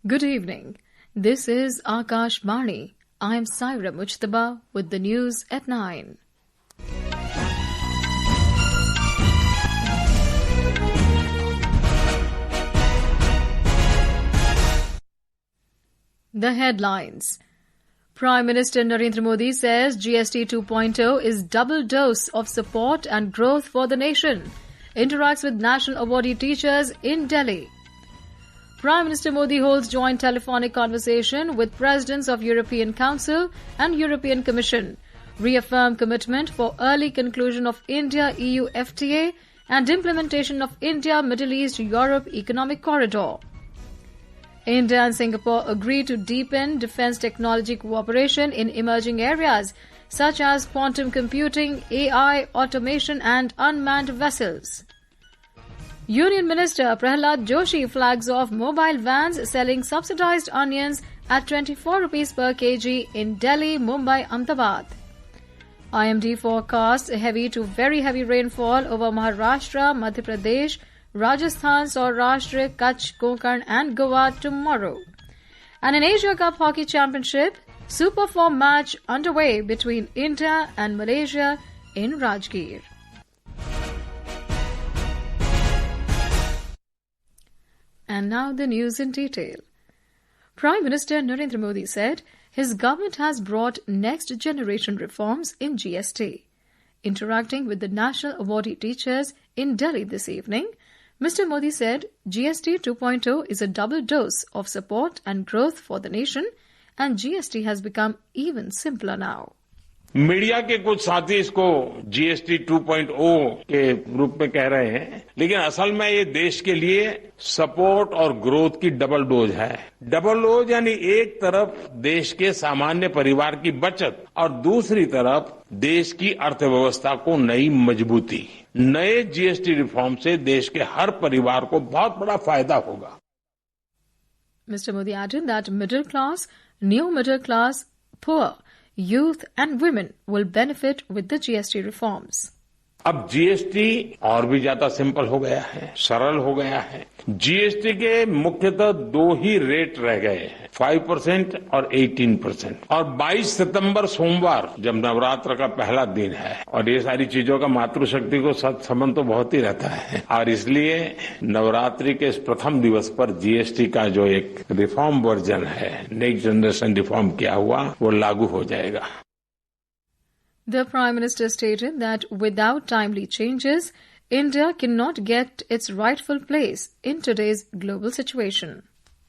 Good evening. This is Akashvani. I am Saira Mujtaba with the news at 9. The headlines. Prime Minister Narendra Modi says GST 2.0 is double dose of support and growth for the nation. Interacts with National Awardee Teachers in Delhi. Prime Minister Modi holds joint telephonic conversation with presidents of European Council and European Commission. Reaffirm commitment for early conclusion of India-EU FTA and implementation of India-Middle East-Europe Economic Corridor. India and Singapore agree to deepen defence technology cooperation in emerging areas such as quantum computing, AI, automation and unmanned vessels. Union Minister Pralhad Joshi flags off mobile vans selling subsidized onions at 24 rupees per kg in Delhi, Mumbai, Ahmedabad. IMD forecasts heavy to very heavy rainfall over Maharashtra, Madhya Pradesh, Rajasthan, Saurashtra, Kutch, Konkan and Goa tomorrow. And in Asia Cup Hockey Championship, Super 4 match underway between India and Malaysia in Rajgir. And now the news in detail. Prime Minister Narendra Modi said his government has brought next-generation reforms in GST. Interacting with the National Awardee Teachers in Delhi this evening, Mr. Modi said GST 2.0 is a double dose of support and growth for the nation, and GST has become even simpler now. Media के कुछ साथी इसको GST 2.0 के रूप में कह रहे हैं, लेकिन असल में ये देश के लिए सपोर्ट और ग्रोथ की डबल डोज है। डबल डोज यानी एक तरफ देश के सामान्य परिवार की बचत और दूसरी तरफ देश की अर्थव्यवस्था को नई मजबूती। नए जीएसटी रिफॉर्म से देश के हर परिवार को बहुत बड़ा फायदा होगा। Mr. Modi added that middle class, new middle class, poor, youth and women will benefit with the GST reforms. अब जीएसटी और भी ज्यादा सिंपल हो गया है, सरल हो गया है। जीएसटी के मुख्यतः दो ही रेट रह गए हैं, 5% और 18%। और 22 सितंबर सोमवार जब नवरात्र का पहला दिन है और ये सारी चीजों का मातृशक्ति को संबंध तो बहुत ही रहता है और इसलिए नवरात्रि के इस प्रथम दिवस पर जीएसटी का जो एक रिफॉर्म वर्जन है, नेक्स्ट जनरेशन रिफॉर्म किया हुआ, वो लागू हो जाएगा। The Prime Minister stated that without timely changes, India cannot get its rightful place in today's global situation.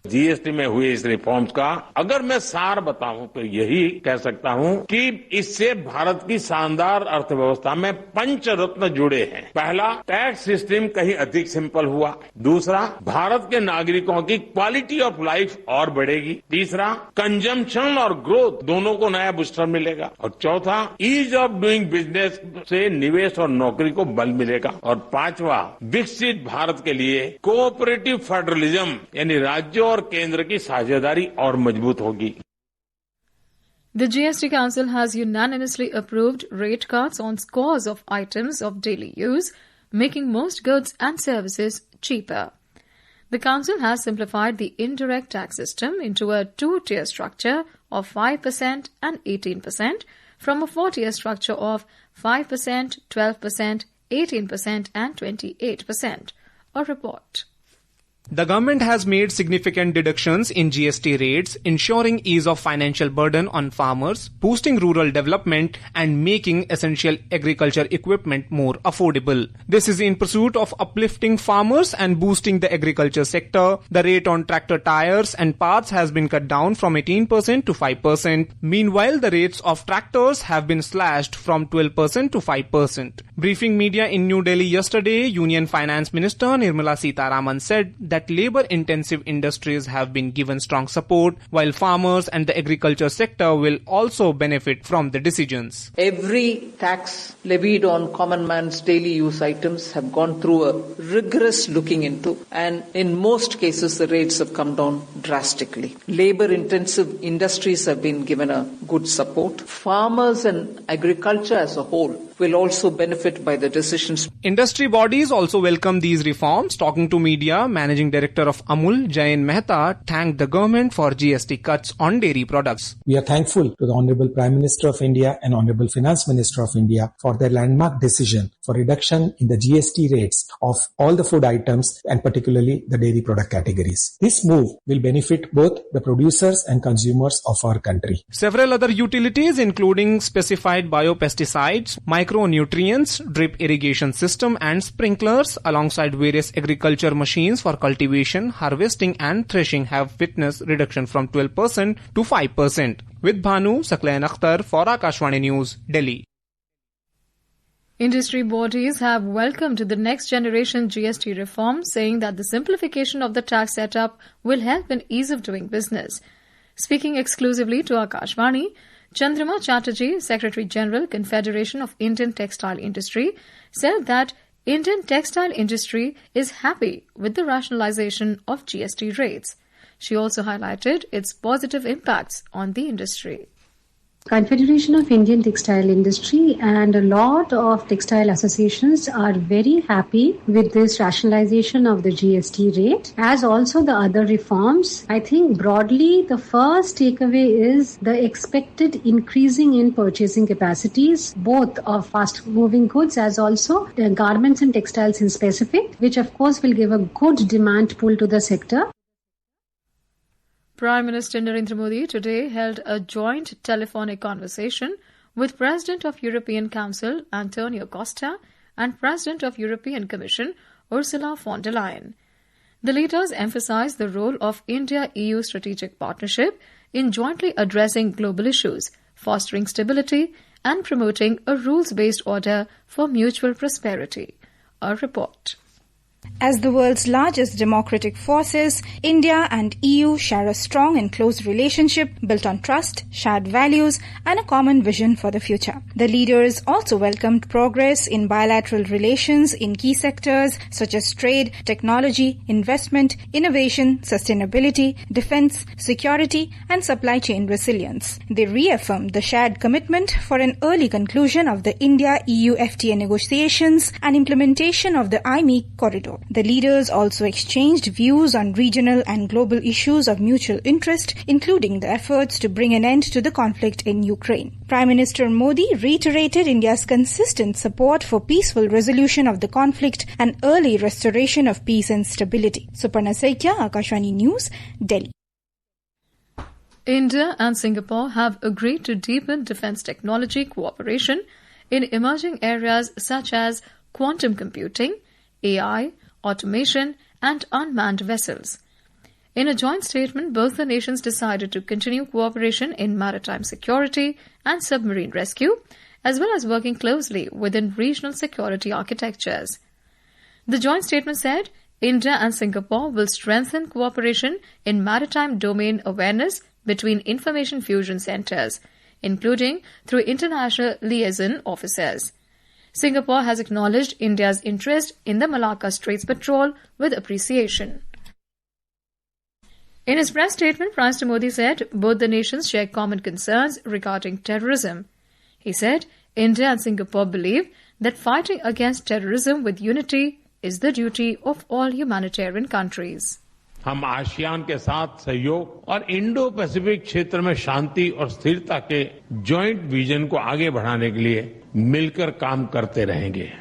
GST में हुए इस रिफॉर्म्स का अगर मैं सार बताऊं तो यही कह सकता हूं कि इससे भारत की शानदार अर्थव्यवस्था में पंच रत्न जुड़े हैं। पहला, टैक्स सिस्टम कहीं अधिक सिंपल हुआ। दूसरा, भारत के नागरिकों की क्वालिटी ऑफ लाइफ और बढ़ेगी। तीसरा, कंजम्पशन और ग्रोथ दोनों को नया बूस्टर मिलेगा। और चौथा, ईज ऑफ डूइंग बिजनेस से निवेश और नौकरी को बल मिलेगा। और पांचवा, विकसित भारत के लिए कोऑपरेटिव फेडरलिज्म यानी राज्यों और केंद्र की साझेदारी और मजबूत होगी। The GST Council has unanimously approved rate cuts on scores of items of daily use, making most goods and services cheaper. The Council has simplified the indirect tax system into a two-tier structure of 5% and 18% from a four-tier structure of 5%, 12%, 18% and 28%. A report. The government has made significant deductions in GST rates, ensuring ease of financial burden on farmers, boosting rural development and making essential agriculture equipment more affordable. This is in pursuit of uplifting farmers and boosting the agriculture sector. The rate on tractor tires and parts has been cut down from 18% to 5%. Meanwhile, the rates of tractors have been slashed from 12% to 5%. Briefing media in New Delhi yesterday, Union Finance Minister Nirmala Sitharaman said that labor-intensive industries have been given strong support, while farmers and the agriculture sector will also benefit from the decisions. Every tax levied on common man's daily use items have gone through a rigorous looking into, and in most cases the rates have come down drastically. Labor-intensive industries have been given a good support. Farmers and agriculture as a whole will also benefit by the decisions. Industry bodies also welcome these reforms. Talking to media, Managing Director of Amul, Jain Mehta, thanked the government for GST cuts on dairy products. We are thankful to the Honorable Prime Minister of India and Honorable Finance Minister of India for their landmark decision for reduction in the GST rates of all the food items and particularly the dairy product categories. This move will benefit both the producers and consumers of our country. Several other utilities including specified biopesticides, micronutrients, drip irrigation system and sprinklers alongside various agriculture machines for cultivation, harvesting and threshing have witnessed reduction from 12% to 5%. With Bhanu Saklayan Akhtar for Akashvani News, Delhi. Industry bodies have welcomed the next generation GST reform, saying that the simplification of the tax setup will help in ease of doing business. Speaking exclusively to Akashvani, Chandrama Chatterjee, Secretary General, Confederation of Indian Textile Industry, said that Indian textile industry is happy with the rationalization of GST rates. She also highlighted its positive impacts on the industry. Confederation of Indian Textile Industry and a lot of textile associations are very happy with this rationalization of the GST rate, as also the other reforms. I think broadly the first takeaway is the expected increasing in purchasing capacities, both of fast moving goods as also the garments and textiles in specific, which of course will give a good demand pull to the sector. Prime Minister Narendra Modi today held a joint telephonic conversation with President of European Council Antonio Costa and President of European Commission Ursula von der Leyen. The leaders emphasized the role of India-EU strategic partnership in jointly addressing global issues, fostering stability and promoting a rules-based order for mutual prosperity. A report. As the world's largest democratic forces, India and EU share a strong and close relationship built on trust, shared values, and a common vision for the future. The leaders also welcomed progress in bilateral relations in key sectors such as trade, technology, investment, innovation, sustainability, defense, security, and supply chain resilience. They reaffirmed the shared commitment for an early conclusion of the India-EU FTA negotiations and implementation of the IME corridor. The leaders also exchanged views on regional and global issues of mutual interest, including the efforts to bring an end to the conflict in Ukraine. Prime Minister Modi reiterated India's consistent support for peaceful resolution of the conflict and early restoration of peace and stability. Suparna Saikya, Akashvani News, Delhi. India and Singapore have agreed to deepen defense technology cooperation in emerging areas such as quantum computing, AI, automation, and unmanned vessels. In a joint statement, both the nations decided to continue cooperation in maritime security and submarine rescue, as well as working closely within regional security architectures. The joint statement said, India and Singapore will strengthen cooperation in maritime domain awareness between information fusion centers, including through international liaison officers. Singapore has acknowledged India's interest in the Malacca Straits Patrol with appreciation. In his press statement, Prime Minister Modi said both the nations share common concerns regarding terrorism. He said India and Singapore believe that fighting against terrorism with unity is the duty of all humanitarian countries. हम ASEAN के साथ सहयोग और Indo Pacific क्षेत्र में शांति और स्थिरता के जॉइंट विजन को आगे बढ़ाने के लिए मिलकर काम करते रहेंगे।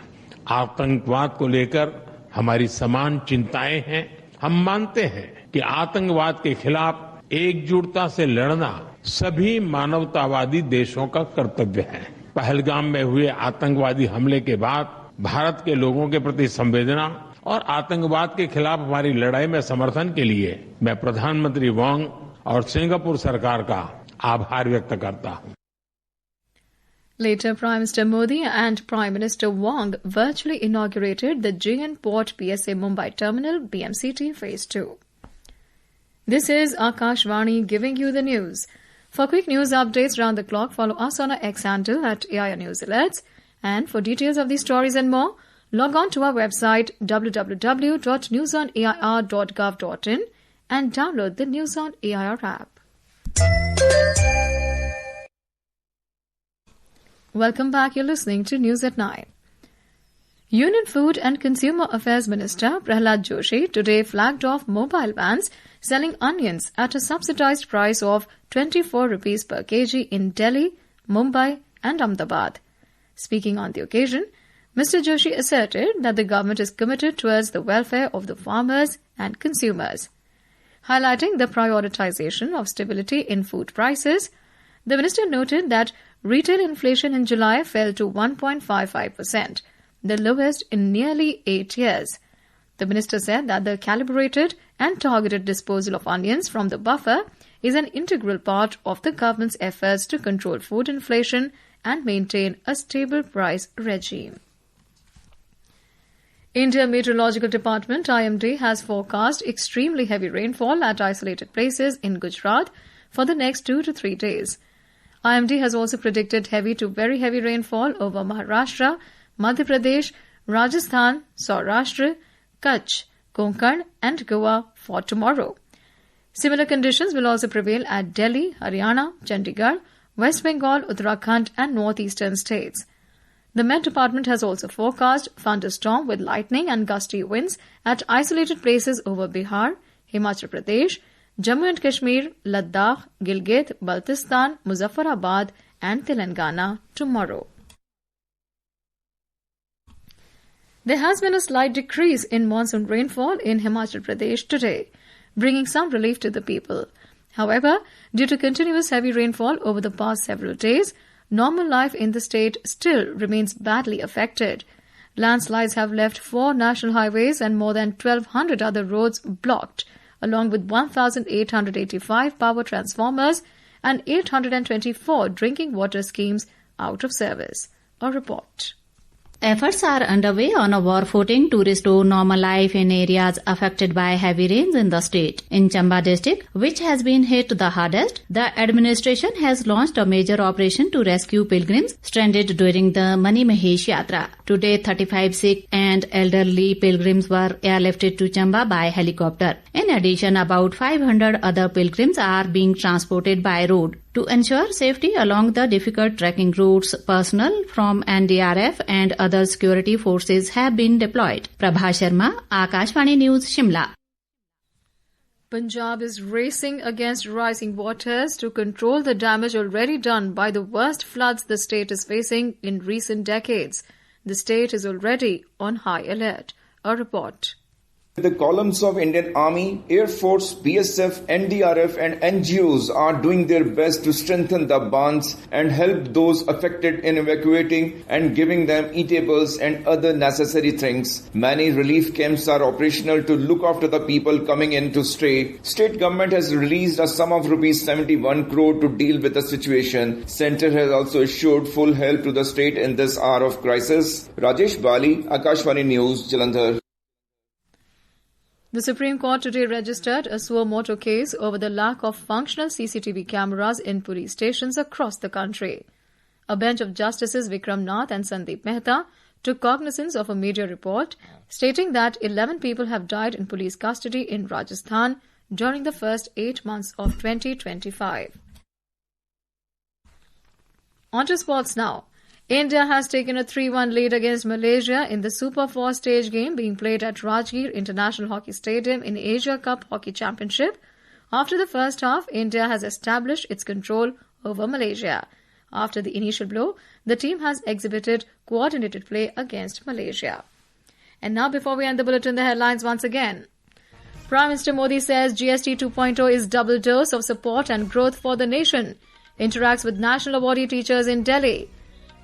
आतंकवाद को लेकर हमारी समान चिंताएं हैं। हम मानते हैं कि आतंकवाद के खिलाफ एकजुटता से लड़ना सभी मानवतावादी देशों का कर्तव्य है। पहलगाम में हुए आतंकवादी हमले के बाद भारत के लोगों के प्रति संवेदना और आतंकवाद के खिलाफ हमारी लड़ाई में समर्थन के लिए मैं प्रधानमंत्री वांग और सिंगापुर सरकार का आभार व्यक्त करता हूं। Later, Prime Minister Modi and Prime Minister Wang virtually inaugurated the JN Port PSA Mumbai Terminal BMCT Phase 2. This is Akashvani giving you the news. For quick news updates round the clock, follow us on our X handle at AIR News Alerts. And for details of these stories and more, log on to our website www.newsonair.gov.in and download the News on AIR app. Welcome back. You're listening to News at 9. Union Food and Consumer Affairs Minister Pralhad Joshi today flagged off mobile vans selling onions at a subsidized price of 24 rupees per kg in Delhi, Mumbai and Ahmedabad. Speaking on the occasion, Mr. Joshi asserted that the government is committed towards the welfare of the farmers and consumers. Highlighting the prioritization of stability in food prices, the minister noted that retail inflation in July fell to 1.55%, the lowest in nearly 8 years. The minister said that the calibrated and targeted disposal of onions from the buffer is an integral part of the government's efforts to control food inflation and maintain a stable price regime. India Meteorological Department IMD has forecast extremely heavy rainfall at isolated places in Gujarat for the next 2 to 3 days. IMD has also predicted heavy to very heavy rainfall over Maharashtra, Madhya Pradesh, Rajasthan, Saurashtra, Kutch, Konkan and Goa for tomorrow. Similar conditions will also prevail at Delhi, Haryana, Chandigarh, West Bengal, Uttarakhand and northeastern states. The Met Department has also forecast thunderstorm with lightning and gusty winds at isolated places over Bihar, Himachal Pradesh, Jammu and Kashmir, Ladakh, Gilgit, Baltistan, Muzaffarabad and Telangana tomorrow. There has been a slight decrease in monsoon rainfall in Himachal Pradesh today, bringing some relief to the people. However, due to continuous heavy rainfall over the past several days, normal life in the state still remains badly affected. Landslides have left 4 national highways and more than 1,200 other roads blocked, along with 1,885 power transformers and 824 drinking water schemes out of service. A report. Efforts are underway on a war footing to restore normal life in areas affected by heavy rains in the state. In Chamba district, which has been hit the hardest, the administration has launched a major operation to rescue pilgrims stranded during the Mani Mahesh Yatra. Today, 35 sick and elderly pilgrims were airlifted to Chamba by helicopter. In addition, about 500 other pilgrims are being transported by road. To ensure safety along the difficult trekking routes, personnel from NDRF and other security forces have been deployed. Prabha Sharma, Akashvani News, Shimla. Punjab is racing against rising waters to control the damage already done by the worst floods the state is facing in recent decades. The state is already on high alert. A report. The columns of Indian Army, Air Force, BSF, NDRF and NGOs are doing their best to strengthen the bands and help those affected in evacuating and giving them eatables and other necessary things. Many relief camps are operational to look after the people coming in to stay. State government has released a sum of rupees 71 crore to deal with the situation. Centre has also assured full help to the state in this hour of crisis. Rajesh Bali, Akashvani News, Jalandhar. The Supreme Court today registered a suo motu case over the lack of functional CCTV cameras in police stations across the country. A bench of Justices Vikram Nath and Sandeep Mehta took cognizance of a media report stating that 11 people have died in police custody in Rajasthan during the first 8 months of 2025. On to sports now. India has taken a 3-1 lead against Malaysia in the Super 4 stage game being played at Rajgir International Hockey Stadium in Asia Cup Hockey Championship. After the first half, India has established its control over Malaysia. After the initial blow, the team has exhibited coordinated play against Malaysia. And now, before we end the bulletin, the headlines once again. Prime Minister Modi says GST 2.0 is double dose of support and growth for the nation. Interacts with National Awardee Teachers in Delhi.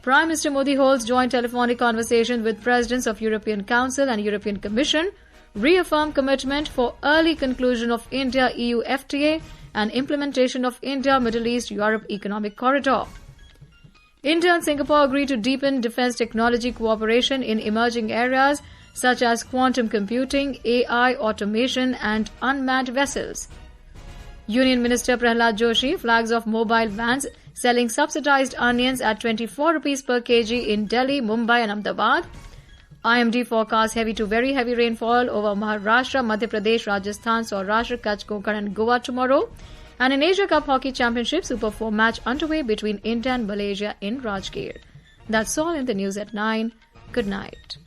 Prime Minister Modi holds joint telephonic conversation with presidents of European Council and European Commission, reaffirm commitment for early conclusion of India-EU FTA and implementation of India-Middle East-Europe Economic Corridor. India and Singapore agree to deepen defense technology cooperation in emerging areas such as quantum computing, AI, automation and unmanned vessels. Union Minister Pralhad Joshi flags off mobile vans selling subsidized onions at 24 rupees per kg in Delhi, Mumbai and Ahmedabad. IMD forecasts heavy to very heavy rainfall over Maharashtra, Madhya Pradesh, Rajasthan, Saurashtra, Kutch, Konkan and Goa tomorrow. And in Asia Cup Hockey Championship, Super 4 match underway between India and Malaysia in Rajgir. That's all in the news at 9. Good night.